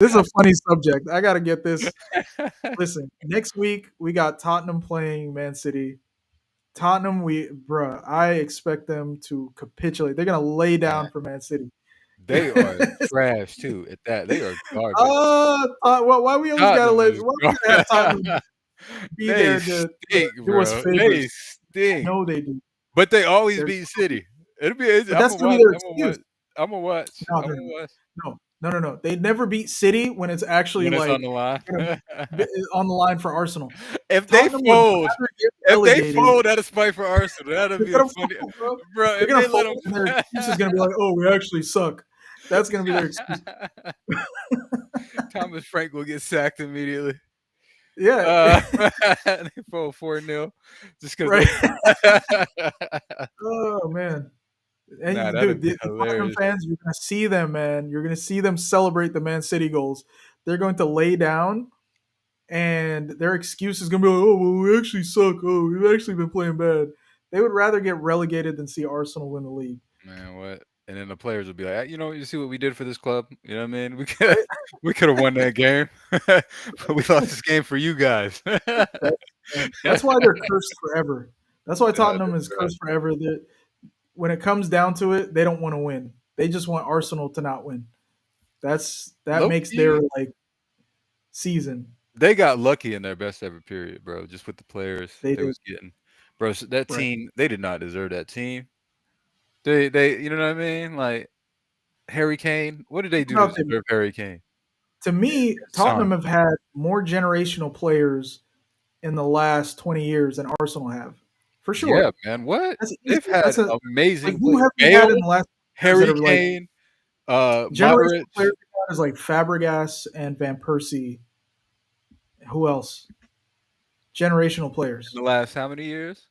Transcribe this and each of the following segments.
This is a funny subject. I gotta get this. Listen, next week we got Tottenham playing Man City. Tottenham, I expect them to capitulate. They're gonna lay Man, down for Man City. they are trash too. At that, they are garbage. Why we always gotta Tottenham let? is Why we gotta have Tottenham be they there to stink, do us bro. They favors? I stink. know they do. But they always They're, beat City. It'll be. but I'm that's gonna gonna be watch. their I'm gonna excuse. watch. I'm gonna watch. No, I'm no, gonna watch no. They never beat City when it's actually when it's on like the line. gonna be on the line for Arsenal. If they Tottenham would fold, rather get if they relegated. fold, that'll spike for Arsenal. That'll They're be a gonna funny, fold, bro. bro. They're If gonna they let fold, them. and their excuse is gonna be like, "Oh, we actually suck." That's gonna be their excuse. Thomas Frank will get sacked immediately. Yeah, Uh, they fold 4-0 just because right. they. Oh man, and Nah, that'd dude, be the Tottenham hilarious. fans, you're gonna see them, man. You're gonna see them celebrate the Man City goals. They're going to lay down, and their excuse is gonna be like, "Oh, well, we actually suck. Oh, we've actually been playing bad." They would rather get relegated than see Arsenal win the league. Man, what? And then the players will be like, you know, you see what we did for this club. You know what I mean? Right? We could have won that game, but we lost this game for you guys. That's why they're cursed forever. That's why Yeah, Tottenham is cursed forever. That when it comes down to it, they don't want to win. They just want Arsenal to not win. That low makes their key, like season. they got lucky in their best ever period, bro. Just with the players They they did was getting, bro. So that right. team, they did not deserve that team. You know what I mean? Like Harry Kane, what did they Think do to about them. deserve Harry Kane? To me, Son, Tottenham have had more generational players in the last 20 years than Arsenal have, for yeah, sure. man. What That's they've easy. had That's a like amazing who play. have we had Bale, in the last years that Harry are like Kane, generational Modric players? We got is like Fabregas and Van Persie. Who else? Generational in players. the last how many years?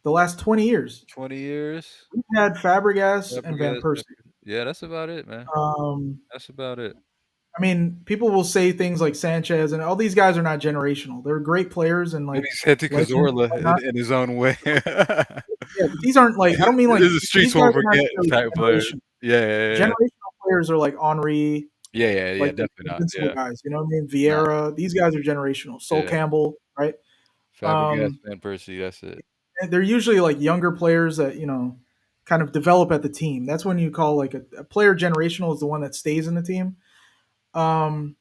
The last 20 years. 20 years. We've had Fabregas and Van Fabregas, Persie. yeah, that's about it, man. Um, That's about it. I mean, people will say things like Sanchez and all these guys are not generational. They're great players and Maybe like Santi legends and Cazorla whatnot. in his own way. Yeah, but these aren't like I don't mean like This is streets these guys won't are not forget necessarily type player. generational. Yeah, yeah, yeah. Generational players are like Henri, Yeah, like the definitely not. invincible Yeah. guys. You know what I mean? Nah, Vieira. These guys are generational. Sol yeah. Campbell, right? Fabregas, Um, Van Persie, that's it. and they're usually like younger players that kind of develop at the team. That's when you call like a player generational is the one that stays in the team. Um,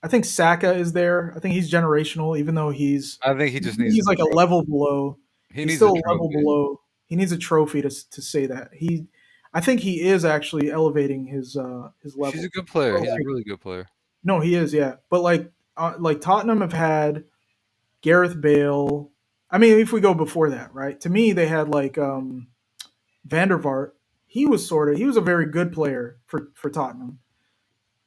I think Saka is there. I think he's generational, even though I think he just needs he's the like a trophy. level below. He He's needs a still a level trophy. below. He needs a trophy to say that I think he is actually elevating his He's a level. good player. But He's a like, really good player. no, he is, yeah. But like Tottenham have had Gareth Bale. I mean, if we go before that, right? To me, they had like Van der Vaart. He was a very good player for Tottenham.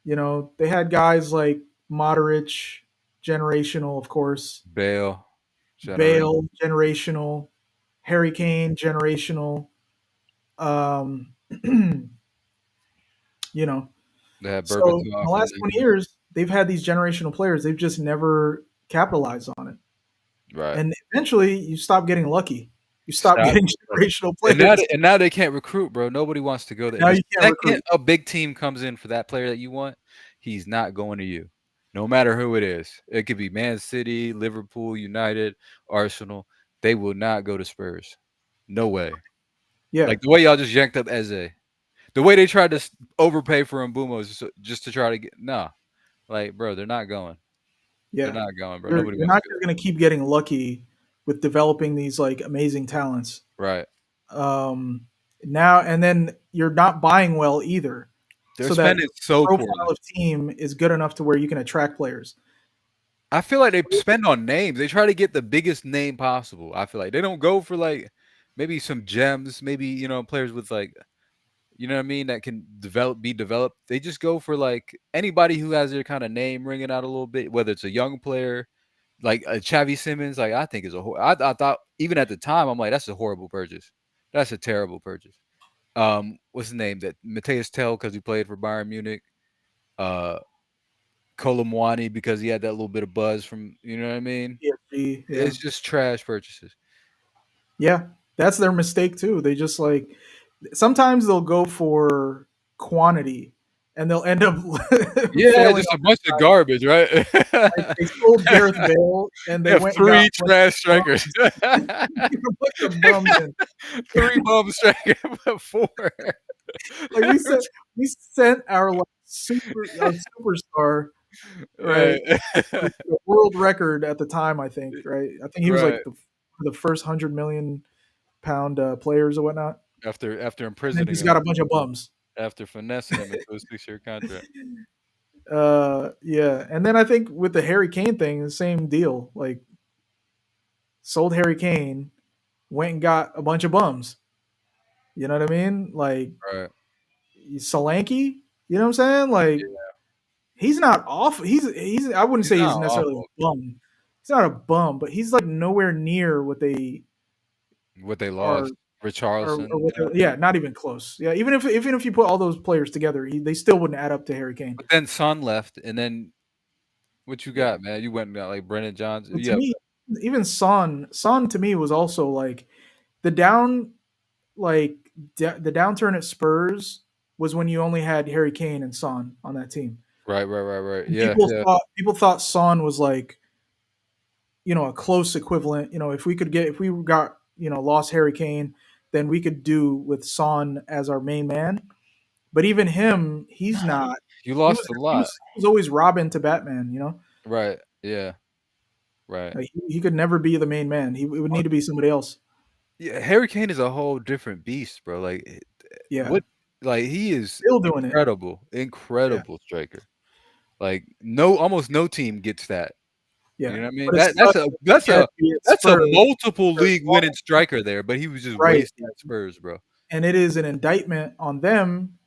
They had guys like Modric, generational, of course. Bale, Bale, generation. generational. Harry Kane, generational. Um, you know, They had so in the Berbatov and last 20 years, they've had these generational players. They've just never capitalized on it. right. And eventually, you stop getting lucky. You stop Stop. getting generational And now, players. they can't recruit, bro. Nobody wants to go there. Now The you can't second recruit. a big team comes in for that player that you want, he's not going to you. No matter who it is. It could be Man City, Liverpool, United, Arsenal. They will not go to Spurs. No way. Yeah, Like the way y'all just yanked up Eze. The way they tried to overpay for Mbumo just to try to get nah. Like, bro, they're not going. They're yeah. not going, bro. You're Nobody you're wants not to go just gonna keep getting lucky with developing these like amazing talents. there. Right. Um, Now and then you're not buying well either, They're so that spending the so profile poorly. of team is good enough to where you can attract players. I feel like they spend on names. They try to get the biggest name possible. I feel like they don't go for like maybe some gems, maybe players with like what I mean that can be developed. They just go for like anybody who has their kind of name ringing out a little bit, whether it's a young player like Chavi Simmons. Like I think is I thought even at the time I'm like that's a horrible purchase. That's a terrible purchase. What's his name? That Mateus Tell because he played for Bayern Munich. Uh, Kolomwani because he had that little bit of buzz from what I mean. PSG, yeah, It's just trash purchases. yeah, that's their mistake too. They just like sometimes they'll go for quantity and they'll end up Yeah, failing just on a that bunch of side. garbage, right? Like they sold Gareth Bale, and They they have went and got 3 a bunch trash of strikers. bums. A bunch of bums, and 3 bum strikers, but 4. like we sent our like our superstar, right? Right. The world record at the time, I think, right? I think he was Right. like the first 100 million pound players or whatnot, After and then imprisoning just him, got a bunch of bums. after finessing him into a 6-year contract. Yeah, and then I think with the Harry Kane thing, the same deal. Like sold Harry Kane, went and got a bunch of bums. You know what I mean? Like Right. Solanke. You know what I'm saying? Like Yeah, he's not off. He's. I wouldn't he's say not he's necessarily a awful. bum. He's not a bum, but he's like nowhere near what they What they are. lost, Or Richarlison, what you know? yeah, not even close. Yeah, even if you put all those players together, they still wouldn't add up to Harry Kane. But then Son left, and then what you Yeah, got, man? You went and got, like, Brennan Johnson. but to Yeah, me, even Son to me was also like the down like the downturn at Spurs was when you only had Harry Kane and Son on that team. right. And Yeah, yeah. people thought Son was like, a close equivalent. If we got, lost Harry Kane, then we could do with Son as our main man. But even him, he's Nah, not. you He was lost a lot. he was always Robin to Batman. Right, yeah, right. Like he could never be the main man. It would Oh, need to be somebody else. yeah, Harry Kane is a whole different beast, bro, like, Yeah, what like, he is still doing it. incredible, Yeah, incredible striker. Like, no almost no team gets that. You yeah. know what I mean? But it That sucks that he had to be at that's a Spurs multiple for as league long winning as he striker there, but he was just right. wasted at Spurs, bro. And it is an indictment on them,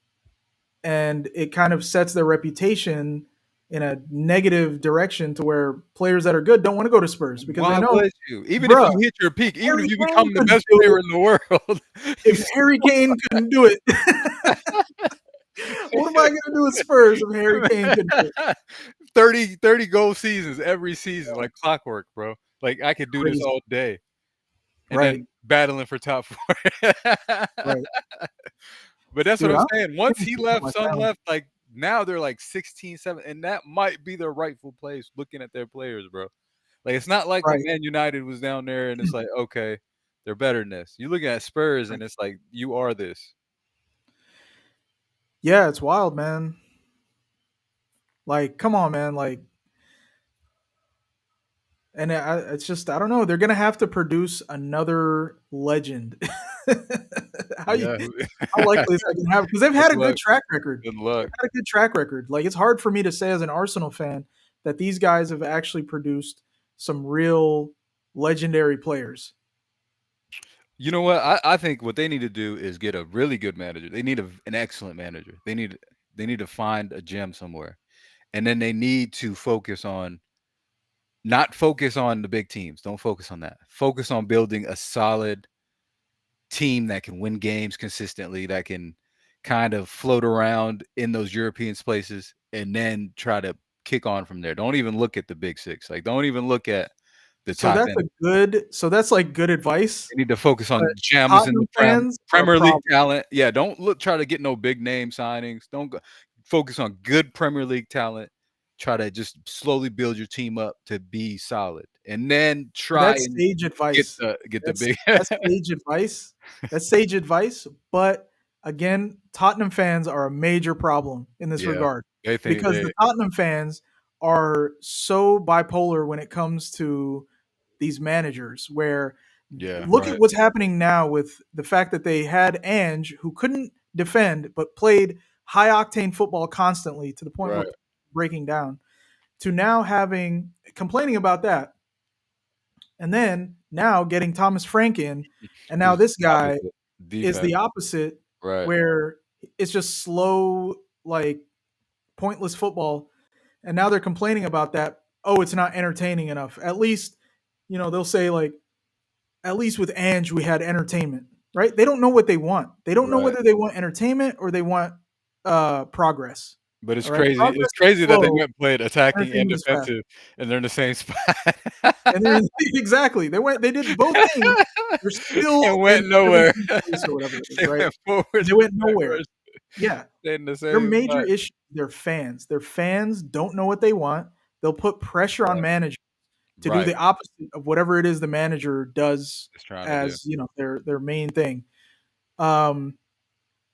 and it kind of sets their reputation in a negative direction to where players that are good don't want to go to Spurs because they Why know, would you? Even if bruh, you hit your peak, even if Harry you become Kane the couldn't best do player it. in the world, you If Harry Kane couldn't do it, what am I going to do with Spurs if Harry Kane couldn't do it? 30 goal seasons every season, like clockwork, bro. Like, I could do this Crazy. all day, and Right. then battling for top 4. Right. But that's what Dude, I'm I'm saying. Once even he thinking left, like Son around. left, like, now they're like 16, 7, and that might be their rightful place looking at their players, bro. Like, it's not like when Right. Man United was down there and it's like, okay, they're better than this. You're looking at Spurs Right. and it's like, you are this. Yeah, it's wild, man. Like, come on, man. Like, and it's just I don't know. They're gonna have to produce another legend. how you Yeah. how likely is that gonna happen? Because they've Good had a good luck. track record. Good They've luck. had a good track record. Like it's hard for me to say as an Arsenal fan that these guys have actually produced some real legendary players. You know what? I think what they need to do is get a really good manager. They need an excellent manager. They need to find a gem somewhere. And then they need to not focus on the big teams. Don't focus on that. Focus on building a solid team that can win games consistently, that can kind of float around in those European places, and then try to kick on from there. Don't even look at the big six. Like, don't even look at the top end. So that's like good advice, They need to focus but on gems in the Tottenham fans are a Premier League problem. talent. Yeah, don't try to get no big name signings. Don't go, focus on good Premier League talent. Try to just slowly build your team up to be solid, and then try That's and sage advice. get the That's big. that's sage advice. That's sage advice. But again, Tottenham fans are a major problem in this Yeah, regard they think because they. the Tottenham fans are so bipolar when it comes to these managers. Where Yeah, look at right, what's happening now with the fact that they had Ange, who couldn't defend but played high octane football constantly to the point where right. it's breaking down, to now having complaining about that, and then now getting Thomas Frank in, and now Who's this guy opposite is defense? the opposite, Right, where it's just slow, like pointless football. And now they're complaining about that. Oh, it's not entertaining enough. At least, they'll say like, at least with Ange we had entertainment, right? They don't know what they want. They don't know right. whether they want entertainment or they want progress. But it's All right, crazy. progress It's is crazy that they slow, went and played attacking and entertainment is fast. defensive, and they're in the same spot. And they're exactly they did both things. They're still It in went nowhere. 17th place or whatever it is, They right? went forwards They and went nowhere. backwards. Yeah, They in the their same major spot. issue, their fans. Their fans don't know what they want. They'll put pressure on Right. managers to do Right. the opposite of whatever it is the manager does Just trying to do. as, their main thing. Um,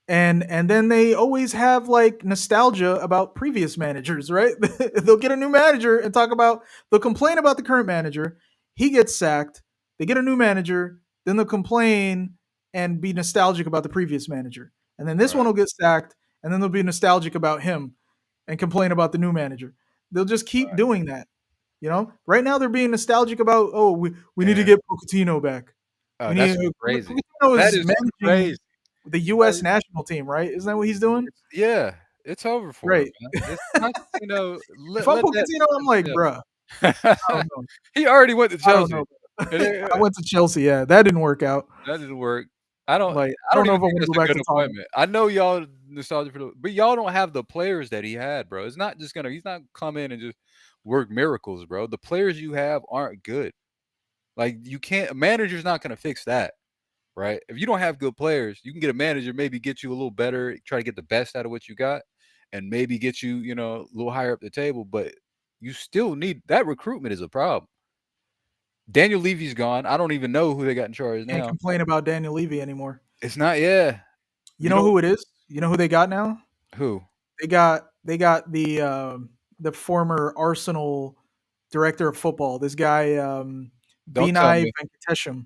and then they always have like nostalgia about previous managers, right? They'll get a new manager and they'll complain about the current manager. He gets sacked. They get a new manager, then they'll complain and be nostalgic about the previous manager. And then this Right. one will get sacked, and then they'll be nostalgic about him and complain about the new manager. They'll just keep Right. doing that. Right now they're being nostalgic about, oh, we need to And get Pochettino back. oh, We need that's crazy. Pochettino That is is managing crazy. the That U.S. is, national team, right? Isn't that what he's doing? yeah, it's over for him, Right. man. It's not, If let I'm let that Pochettino, I'm like, yeah. bruh, I don't know. He already went to I don't Chelsea. know. And I went to Chelsea. Yeah, that didn't work out. that didn't work. I don't Like, I I don't don't know even if I think want to that's go a back good to Tottenham. appointment. I know y'all nostalgia for but y'all don't have the players that he had, bro. It's not just gonna he's not come in and just work miracles, bro. The players you have aren't good. Like you can't a manager's not gonna fix that, right? If you don't have good players, you can get a manager, maybe get you a little better, try to get the best out of what you got, and maybe get you, a little higher up the table, but you still need that recruitment is a problem. Daniel Levy's gone. I don't even know who they got in charge Can't now. complain about Daniel Levy anymore. It's not, yeah. You You know don't who it is? You know who they got now? who? They got the former Arsenal director of football. This guy, Don't tell Vinay me. Venkatesham.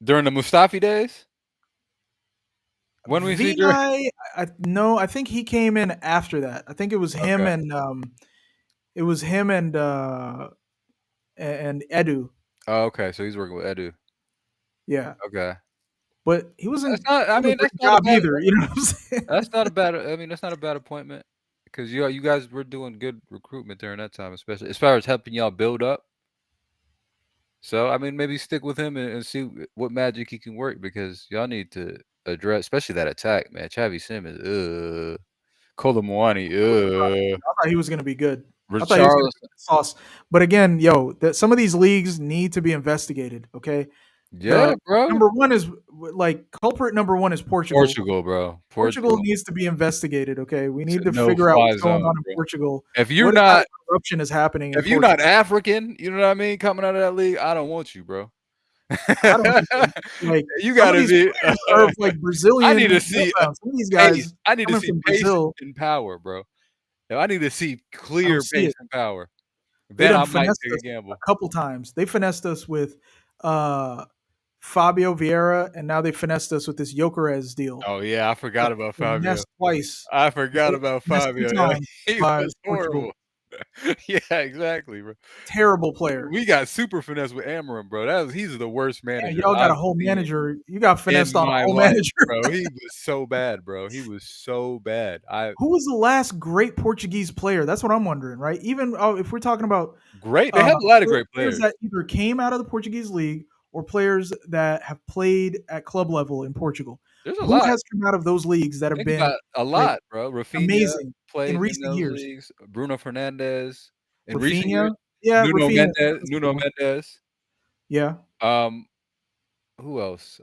During the Mustafi days? When we see during Vinay, no, I think he came in after that. I think Okay. it was him and Edu. Oh, okay, so he's working with Edu. Yeah, Okay. but he wasn't That's not I doing a mean, great job either. You know what I'm saying? that's not a bad appointment because you guys were doing good recruitment during that time, especially as far as helping y'all build up. So, I mean, maybe stick with him and see what magic he can work because y'all need to address especially that attack, man. Chavi Simmons, Kolomwani, I thought he was going to be good. I thought he was going to be Richarlison. the sauce. But again, some of these leagues need to be investigated. Okay, Yeah, the bro. number one is like culprit number one is Portugal. Portugal, bro. Portugal Portugal. needs to be investigated. Okay, we It's a need to figure out no-fly what's going zone, on in bro. Portugal. If you're What kind not of corruption is happening in if you're not Portugal? African, you know what I mean, coming out of that league, I don't want you, bro. I don't understand. Like You some of gotta these be players are of like I need to Brazilian see background. Some of these pace. guys I need to coming see from pace Brazil, and power, bro. If I need to see I don't clear see pace it. and power. They Then done I might finessed take a us a gamble. couple times. They finessed us with uh, Fabio Vieira, and now they finessed us with this Jokeres deal. Oh, yeah, I Got forgot about Fabio. finessed twice. I forgot Okay, about finessed two Fabio. Yeah, times he by was Portugal. horrible. Yeah, exactly, bro. Terrible player. We got super finesse with Amarim, bro. He's the worst And manager y'all got I've a whole seen manager. You got finessed in on a my whole life, manager. bro. He was so bad, bro. He was so bad. Who was the last great Portuguese player? That's what I'm wondering, right? Even if we're talking about Great. They have a lot of great players players. that either came out of the Portuguese league or players that have played at club level in Portugal. There's a Who lot. has come out of those leagues that have Think been about a like lot, bro. Rafinha amazing in played in recent those years? leagues. Bruno Fernandes in recent years. Rafinha, yeah, Rafinha, that's a good Nuno one. Mendes. Yeah, Um, who else?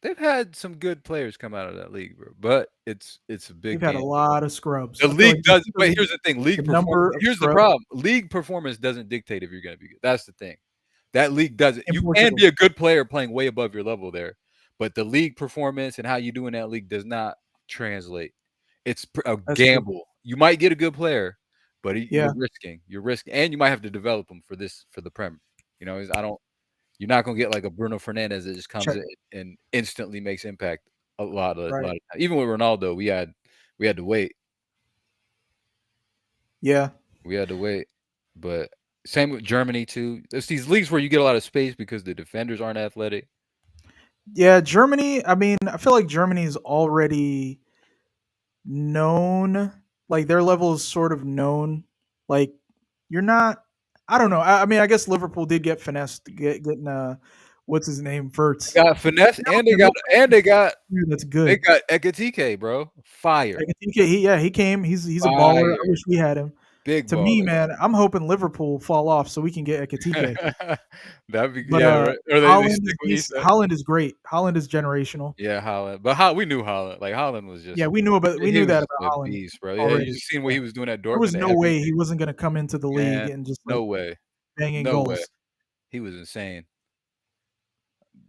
They've had some good players come out of that league, bro. But it's a they've big had a gamble. lot of scrubs. The I feel like league does but because of here's the thing, the league performance number of here's the scrubs problem. League performance doesn't dictate if you're gonna be good. That's the thing. That league doesn't. in You can Portugal. be a good player playing way above your level there, but the league performance and how you do in that league does not translate. It's a That's true. gamble. You might get a good player, but Yeah, you're risking, and you might have to develop them for the Prem. I don't. You're not gonna get like a Bruno Fernandez that just comes check. in and instantly makes impact a Right. lot of time. Even with Ronaldo, we had to wait. Yeah. We had to wait. But same with Germany too. It's these leagues where you get a lot of space because the defenders aren't athletic. Yeah, Germany, I mean, I feel like Germany is already known. Like their level is sort of known. Like you're not I don't know. I mean, I guess Liverpool did get finessed getting what's his name? They Verts. got finesse Now they're looking for a player that's they good. got Ekatike, bro. Fire. Like, I think he came. He's a baller. Fire. I wish we had him. big To me, ballers. man, I'm hoping Liverpool fall off so we can get Ekatike. That'd be But yeah, right. Or they Holland stick is with Isa. Holland is great. Holland is generational. Yeah, Holland. But how we knew Holland. Like Holland was Yeah, just we he knew was that just about a Holland beast, bro. Yeah, you already. just seen what Yeah. he was doing at There was Dortmund, no way he everything. wasn't gonna come into the league Man, and just, like, no way. banging No way. goals. He was insane.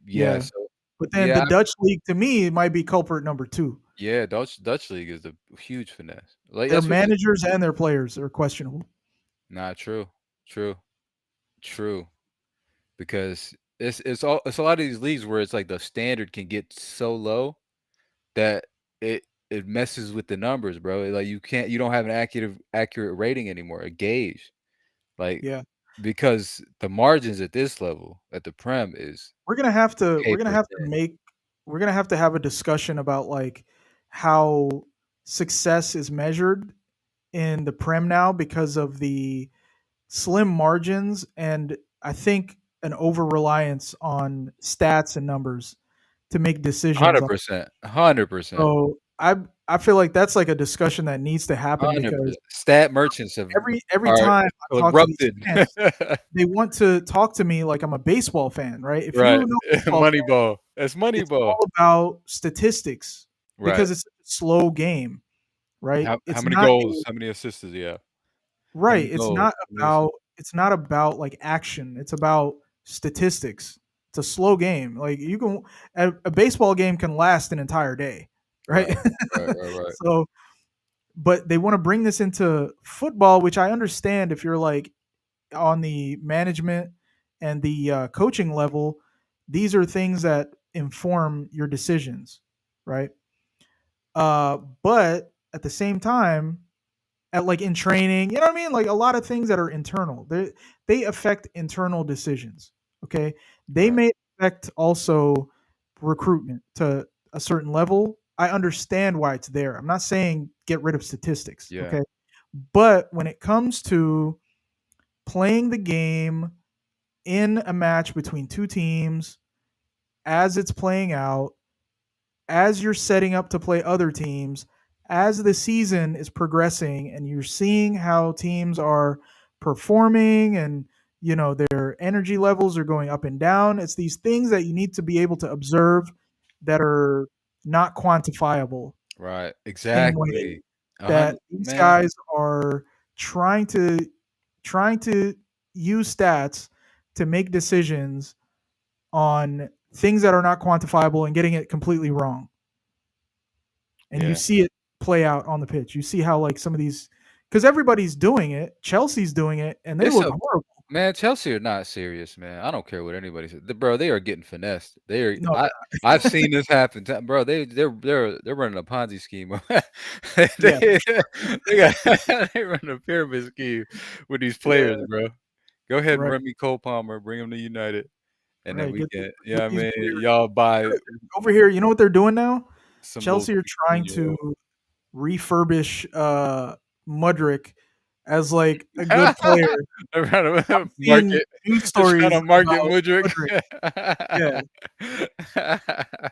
Yeah, Yeah. so But then the yeah, Dutch league to me might be culprit number 2. yeah, Dutch league is a huge finesse. Like Their that's what you managers and their players are questionable. nah, true. True. True. Because it's a lot of these leagues where it's like the standard can get so low that it messes with the numbers, bro. Like you don't have an accurate rating anymore, a gauge. Like Yeah. because the margins at this level, at the Prem is We're gonna have to we're gonna paper have to thin. make we're gonna have to have a discussion about, like, how success is measured in the Prem now because of the slim margins and I think an over reliance on stats and numbers to make decisions on. 100%. 100%. So I feel like that's like a discussion that needs to happen because 100%. Stat merchants have every are time I talk to these corrupted. fans, they want to talk to me like I'm a baseball fan, right? If you Right. know baseball fan, Moneyball. That's it's Moneyball. all about statistics Right. because it's a slow game, right? How It's many not goals? a How many assists does he have? How right. many goals? How many assists? It's not about like action. It's about statistics. It's a slow game. Like you can a baseball game can last an entire day, Right. right? Right. So, but they want to bring this into football, which I understand if you're like on the management and the coaching level, these are things that inform your decisions, right? But at the same time, at like in training, you know what I mean? Like a lot of things that are internal, they affect internal decisions. Okay, they Right. may affect also recruitment to a certain level. I understand why it's there. I'm not saying get rid of statistics. Yeah. Okay, but when it comes to playing the game in a match between two teams as it's playing out, as you're setting up to play other teams, as the season is progressing and you're seeing how teams are performing and their energy levels are going up and down. It's these things that you need to be able to observe that are not quantifiable Right. in a way Exactly. A that hundred these man. guys are trying to trying to use stats to make decisions on things that are not quantifiable and getting it completely wrong. And you Yeah. see it play out on the pitch. You see how like some of these because everybody's doing it. Chelsea's doing it, and they It's look a horrible. man, Chelsea are not serious, man. I don't care what anybody says. Bro, they are getting finessed. They are No, I've seen this happen. Bro, they're running a Ponzi scheme. yeah, they they got they run a pyramid scheme with these players, yeah, bro. Go ahead and right, run me Cole Palmer, bring him to United, and then right. we can, Get I these mean, players y'all buy over here. You know what they're doing now? some little Chelsea are trying 15-year-old. to refurbish Mudrick as like a good player. They're trying I'm to seeing market. news They're trying stories to market about Mudrick. Mudrick. Yeah,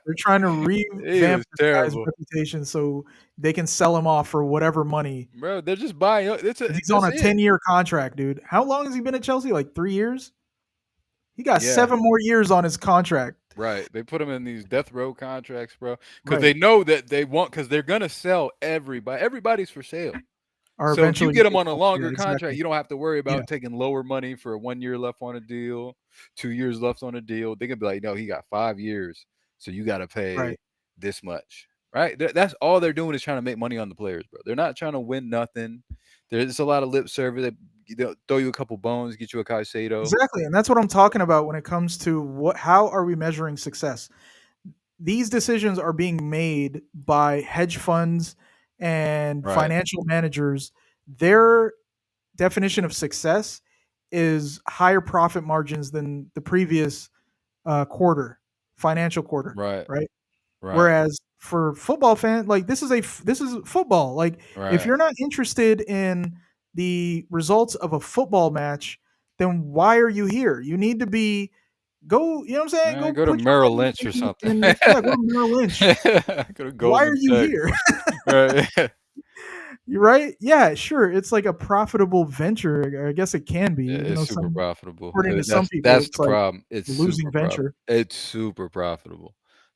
they're trying to He revamp was this guy's terrible. reputation so they can sell him off for whatever money. Bro, they're just buying Because he's on that's a it. 10-year contract, dude. How long has he been at Chelsea? Like 3 years? He got Yeah, 7 more years on his contract. right. They put him in these death row contracts, bro, because Right. they know that because they're gonna sell everybody. Everybody's for sale. Or So if you eventually get them get on a sold. Yeah, longer contract, exactly. you don't have to worry Yeah. about taking lower money for 1 year left on a deal, 2 years left on a deal. They can be like, no, he got 5 years, so you got to pay Right. this much, right? That's all they're doing is trying to make money on the players, bro. They're not trying to win nothing. There's a lot of lip service that they'll throw you a couple bones, get you a Caicedo. Exactly. And that's what I'm talking about when it comes to how are we measuring success? These decisions are being made by hedge funds and Right, financial managers. Their definition of success is higher profit margins than the previous financial quarter, right, right? right, Whereas for football fan, like this is football. Like if right. you're not interested in the results of a football match, then why are you here? You need to be go. You know what I'm saying? Man, Go go to put Merrill your Lynch or money something. in yeah. Go to Merrill Lynch. Go to Why are Goldman you Sachs. here? Right. You're right. Yeah, sure. It's like a profitable venture. I guess it can be, even It's though super some, profitable. according to some people, That's it's the like problem. It's a losing super venture. it's super profitable.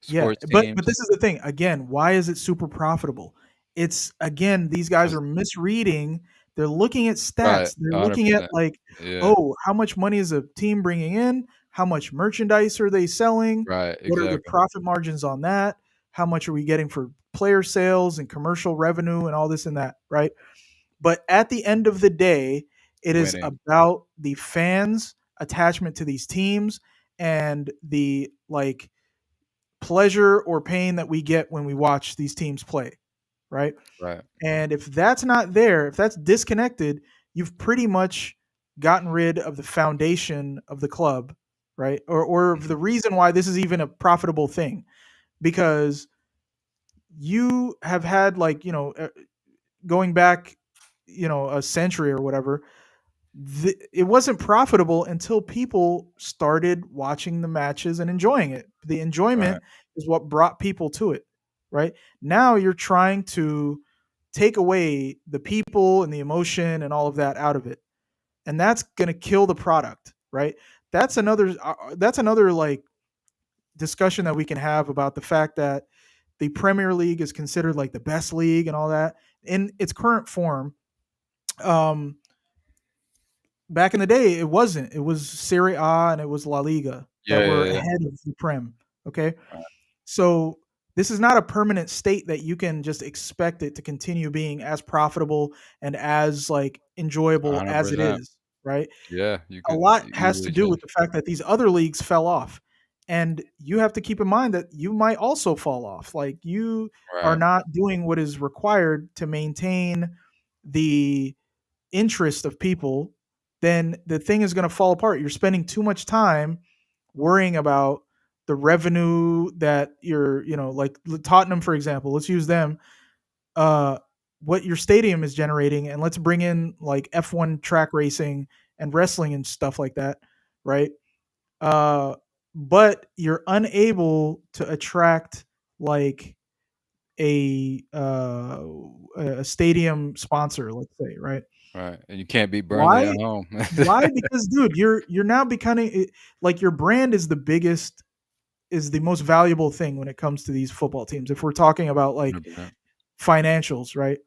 Yeah, Sports but teams, this is the thing. Again, why is it super profitable? It's again, these guys 'cause are misreading. They're looking at right, stats. They're looking at 100%. like, Yeah, oh, how much money is a team bringing in? How much merchandise are they selling? right, What are the exactly. profit margins on that? How much are we getting for player sales and commercial revenue and all this and that, right? But at the end of the day, it is Winning, about the fans' attachment to these teams and the like pleasure or pain that we get when we watch these teams play, right? right. And if that's not there, if that's disconnected, you've pretty much gotten rid of the foundation of the club, right? Or of the reason why this is even a profitable thing, because you have had like, going back, a century or whatever, it wasn't profitable until people started watching the matches and enjoying it. The Right. enjoyment is what brought people to it, right? Now you're trying to take away the people and the emotion and all of that out of it. And that's going to kill the product, right? That's another like discussion that we can have about the fact that the Premier League is considered like the best league and all that in its current form. Um, Back in the day, it wasn't. It was Serie A and it was La Liga that Yeah, were yeah, yeah. ahead of the Prem. Okay, Right. so this is not a permanent state that you can just expect it to continue being as profitable and as like enjoyable as it 100%. is. Right. Yeah, A lot you has to easily do with change. the fact that these other leagues fell off, and you have to keep in mind that you might also fall off. Like you are Right. not doing what is required to maintain the interest of people, then the thing is going to fall apart. You're spending too much time worrying about the revenue that like Tottenham, for example. Let's use them. Uh, what your stadium is generating, and let's bring in like F1 track racing and wrestling and stuff like that, right? Uh, but you're unable to attract like a stadium sponsor, let's say, right? Right. And you can't beat Burnley at Why? home. Why? Because dude, you're now becoming like your brand is the most valuable thing when it comes to these football teams. If we're talking about like 100%. financials, right?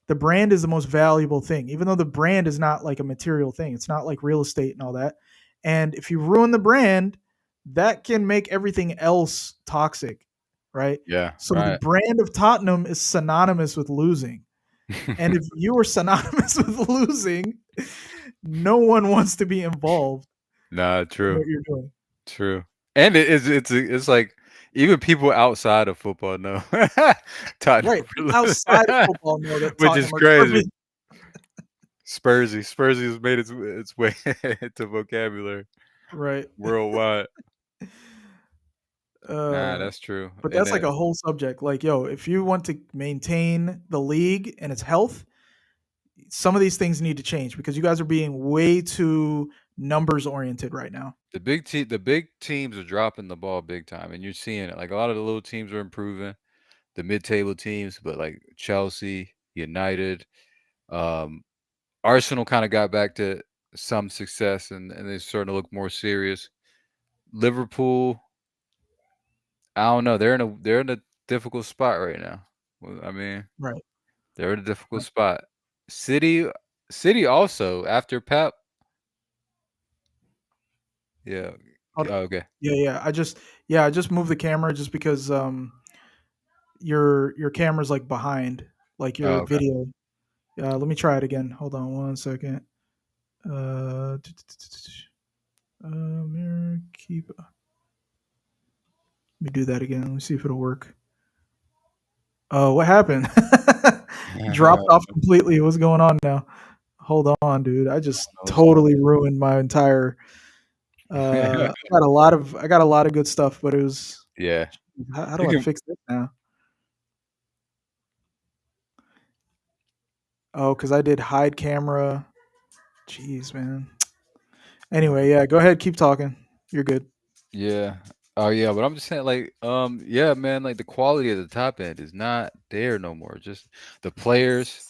The brand is the most valuable thing, even though the brand is not like a material thing. It's not like real estate and all that. And if you ruin the brand, that can make everything else toxic, right? Yeah, So the right. brand of Tottenham is synonymous with losing. And if you are synonymous with losing, no one wants to be involved Nah, in true. what you're doing. True. And it's like even people outside of football know Tottenham, Right. People outside of football know that which is Tottenham are crazy. garbage. Spursy has made its way into vocabulary Right. worldwide. Nah, Uh, that's true. but And that's like then a whole subject. Like, yo, if you want to maintain the league and its health, some of these things need to change because you guys are being way too numbers oriented right now. the big teams are dropping the ball big time, and you're seeing it. Like a lot of the little teams are improving, the mid-table teams, but like Chelsea, United, um, Arsenal kind of got back to some success, and they're starting to look more serious. Liverpool, I don't know. They're in a difficult spot right now. Well, I mean, Right. they're in a difficult Right. spot. City, City also after Pep. Yeah. Hold- Oh, okay. yeah, I just moved the camera just because your camera's like behind like Oh, your okay. video. Let me try it again. Hold on one second. Mirror keep. Let me do that again. Let me see if it'll work. Oh, what happened? Dropped off completely. What's going on now? Hold on, dude. I just What's up? totally ruined my entire. I got a lot of good stuff, but it was. Yeah. How You do I can. fix this now? Oh, because I did hide camera. Jeez, man. Anyway, yeah. Go ahead. Keep talking. You're good. Yeah. Oh yeah, but I'm just saying, like, yeah, man, like the quality of the top end is not there no more. Just the players.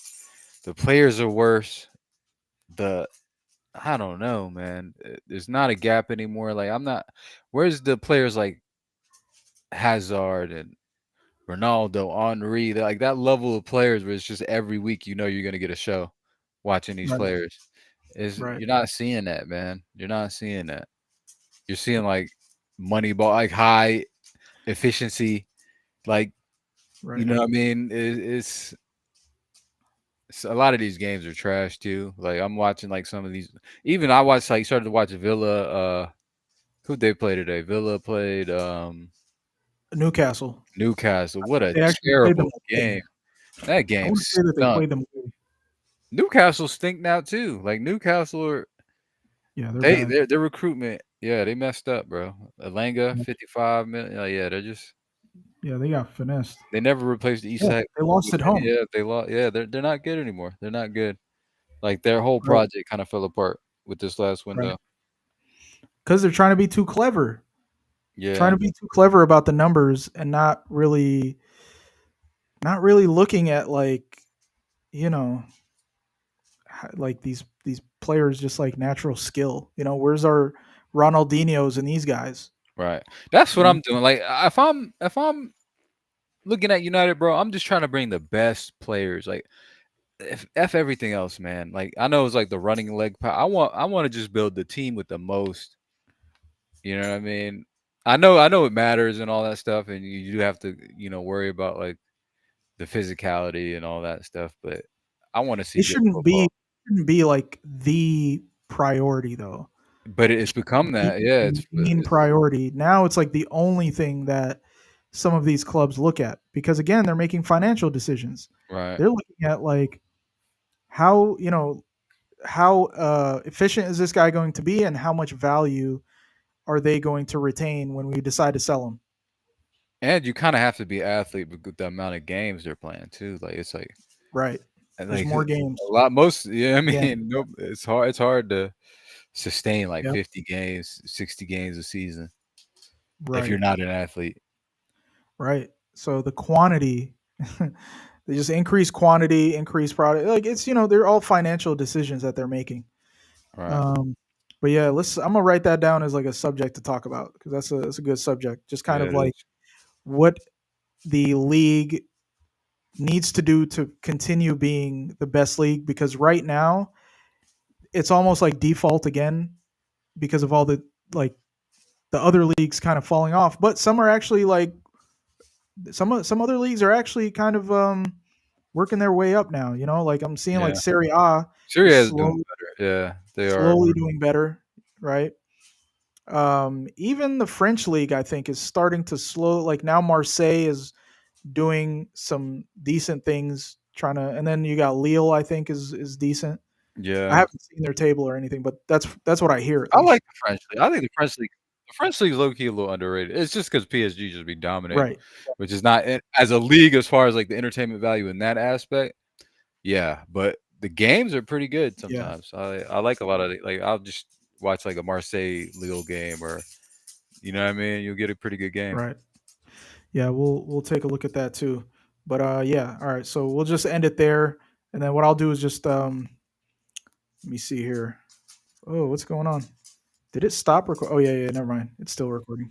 The players are worse. The I don't know, man. There's not a gap anymore. Like I'm not. Where's the players like Hazard and Ronaldo, Henri? Like that level of players where it's just every week you know you're gonna get a show watching these Right. players. Is Right. you're not seeing that, man. You're not seeing that. You're seeing like money ball, like high efficiency, like you Right. know what I mean. It's a lot of these games are trash too. Like I'm watching like some of these. Even I watched like started to watch Villa. Who they play today? Villa played Newcastle. Newcastle. What a They actually played them terrible away. game. That I game want to say that they stunk. played them away. Newcastle stink now too. Like Newcastle are Yeah, they're they bad. their recruitment. Yeah, they messed up, bro. Alanga, 55 million. Oh, yeah, they're just Yeah, they got finessed. they never replaced Yeah, Isak. they lost at home. Yeah, they lost. Yeah, they're not good anymore. They're not good. Like their whole Right. project kind of fell apart with this last Right. window. Because they're trying to be too clever. Trying Yeah, to be too clever about the numbers and not really looking at like, you know, like these players just like natural skill. Where's our Ronaldinho's and these guys? right. That's You what know? I'm doing. Like if I'm looking at United, bro, I'm just trying to bring the best players. Like f everything else, man. Like I know it's like the running leg. I want to just build the team with the most. You know what I mean? I know it matters and all that stuff, and you do have to worry about like the physicality and all that stuff. But I want to see It good shouldn't be football. shouldn't be like the priority though. But It it's become should be that. Yeah, the main priority. Now it's like the only thing that some of these clubs look at because again, they're making financial decisions. right. They're looking at like how, how efficient is this guy going to be and how much value are they going to retain when we decide to sell them? And you kind of have to be athlete with the amount of games they're playing too. Like it's like Right. There's like more a games. lot. Most yeah, I Yeah. mean, nope. It's hard. It's hard to sustain like Yep. 50 games, 60 games a season if you're Right. not an athlete. Right. So the quantity, they just increase quantity, increase product. Like it's they're all financial decisions that they're making. Right. Um, but yeah, I'm gonna write that down as like a subject to talk about because that's a good subject. Just kind Yeah, of it like is. what the league needs to do to continue being the best league because right now it's almost like default again because of all the like the other leagues kind of falling off. But some are actually like some other leagues are actually kind of working their way up now. Like I'm seeing like Yeah. Serie A is Syria is doing better. Yeah, they are. slowly doing better, right? Even the French league, I think, is starting to slow. Like now, Marseille is doing some decent things, trying to, and then you got Lille, I think, is decent. I Yeah. haven't seen their table or anything, but that's what I hear at I least. like the French league. I think the French league is low key a little underrated. It's just because PSG just be dominating, Right, which is not as a league as far as like the entertainment value in that aspect. Yeah, but the games are pretty good yeah, sometimes. I like a lot of like I'll just watch like a Marseille Lille game or you know what I mean. You'll get a pretty good game. right. Yeah, we'll take a look at that too. But yeah, all right. So we'll just end it there, and then what I'll do is just let me see here. Oh, what's going on? Did it stop recording? Oh yeah, yeah. Never mind. It's still recording.